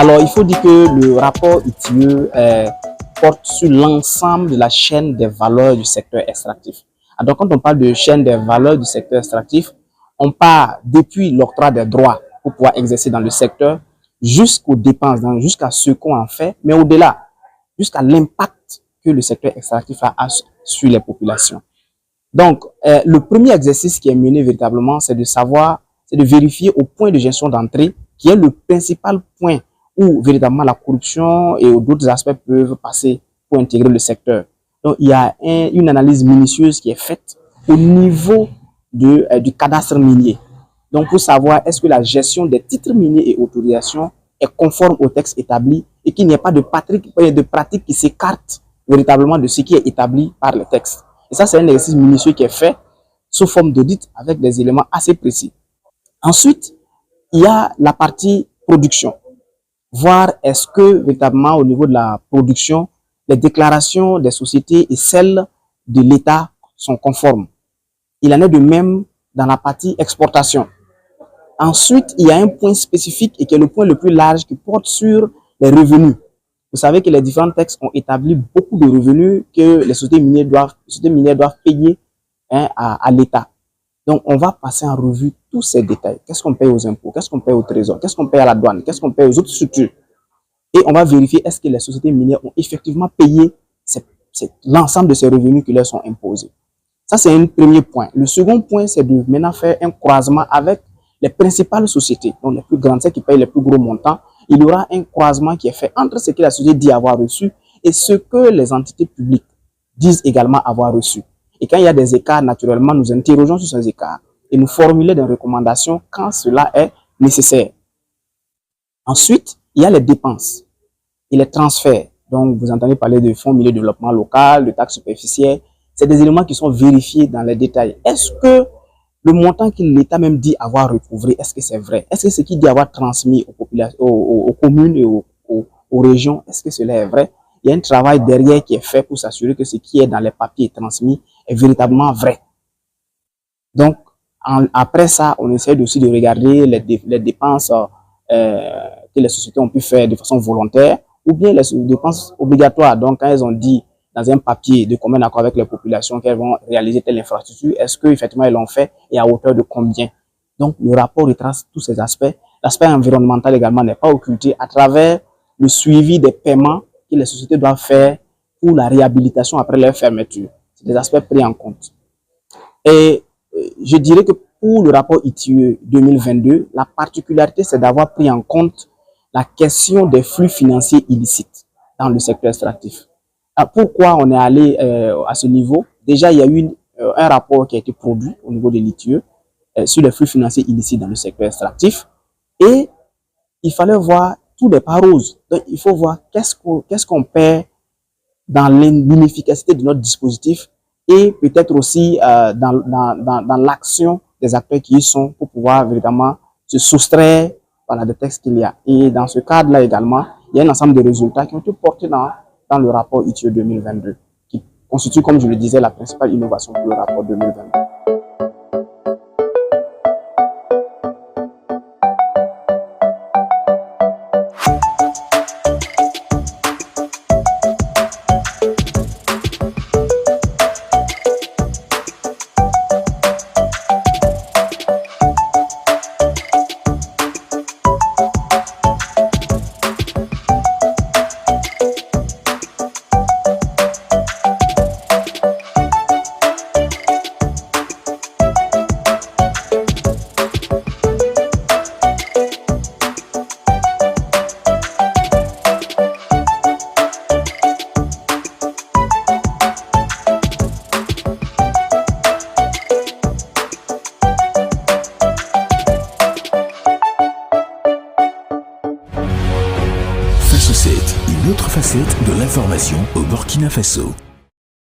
Alors, il faut dire que le rapport ITIE porte sur l'ensemble de la chaîne des valeurs du secteur extractif. Donc, quand on parle de chaîne des valeurs du secteur extractif, on part depuis l'octroi des droits pour pouvoir exercer dans le secteur jusqu'aux dépenses, jusqu'à ce qu'on en fait, mais au-delà, jusqu'à l'impact que le secteur extractif a sur les populations. Donc, le premier exercice qui est mené véritablement, c'est de savoir, c'est de vérifier au point de gestion d'entrée, qui est le principal point où véritablement la corruption et d'autres aspects peuvent passer pour intégrer le secteur. Donc, il y a une analyse minutieuse qui est faite au niveau du cadastre minier. Donc, pour savoir est-ce que la gestion des titres miniers et autorisations est conforme au texte établi et qu'il n'y ait pas de pratiques qui s'écartent véritablement de ce qui est établi par le texte. Et ça, c'est un exercice minutieux qui est fait sous forme d'audit avec des éléments assez précis. Ensuite, il y a la partie production. Voir est-ce que véritablement au niveau de la production, les déclarations des sociétés et celles de l'État sont conformes. Il en est de même dans la partie exportation. Ensuite, il y a un point spécifique et qui est le point le plus large qui porte sur les revenus. Vous savez que les différents textes ont établi beaucoup de revenus que les sociétés minières doivent payer à l'État. Donc, on va passer en revue tous ces détails. Qu'est-ce qu'on paye aux impôts? Qu'est-ce qu'on paye au trésor? Qu'est-ce qu'on paye à la douane? Qu'est-ce qu'on paye aux autres structures? Et on va vérifier est-ce que les sociétés minières ont effectivement payé l'ensemble de ces revenus qui leur sont imposés. Ça, c'est un premier point. Le second point, c'est de maintenant faire un croisement avec les principales sociétés, donc les plus grandes, celles qui payent les plus gros montants. Il y aura un croisement qui est fait entre ce que la société dit avoir reçu et ce que les entités publiques disent également avoir reçu. Et quand il y a des écarts, naturellement, nous interrogeons sur ces écarts et nous formulons des recommandations quand cela est nécessaire. Ensuite, il y a les dépenses et les transferts. Donc, vous entendez parler de fonds miniers de développement local, de taxes superficielles. C'est des éléments qui sont vérifiés dans les détails. Est-ce que le montant que l'État même dit avoir recouvré, est-ce que c'est vrai? Est-ce que ce qu'il dit avoir transmis aux populations, aux communes et aux régions, est-ce que cela est vrai? Il y a un travail derrière qui est fait pour s'assurer que ce qui est dans les papiers transmis est véritablement vrai. Donc, après ça, on essaie aussi de regarder les dépenses que les sociétés ont pu faire de façon volontaire ou bien les dépenses obligatoires. Donc, quand elles ont dit dans un papier de commun accord avec les populations qu'elles vont réaliser telle infrastructure, est-ce qu'effectivement elles l'ont fait et à hauteur de combien? Donc, le rapport retrace tous ces aspects. L'aspect environnemental également n'est pas occulté à travers le suivi des paiements que les sociétés doivent faire pour la réhabilitation après leur fermeture. C'est des aspects pris en compte. Et je dirais que pour le rapport ITIE 2022, la particularité, c'est d'avoir pris en compte la question des flux financiers illicites dans le secteur extractif. Pourquoi on est allé à ce niveau? Déjà, il y a eu un rapport qui a été produit au niveau de l'ITIE sur les flux financiers illicites dans le secteur extractif. Et il fallait voir tous les parts roses. Donc, il faut voir qu'est-ce qu'on perd dans l'inefficacité de notre dispositif et peut-être aussi dans l'action des acteurs qui y sont pour pouvoir véritablement se soustraire des textes qu'il y a. Et dans ce cadre-là également, il y a un ensemble de résultats qui ont été portés dans le rapport ITIE 2022, qui constitue, comme je le disais, la principale innovation pour le rapport 2022. Une autre facette de l'information au Burkina Faso.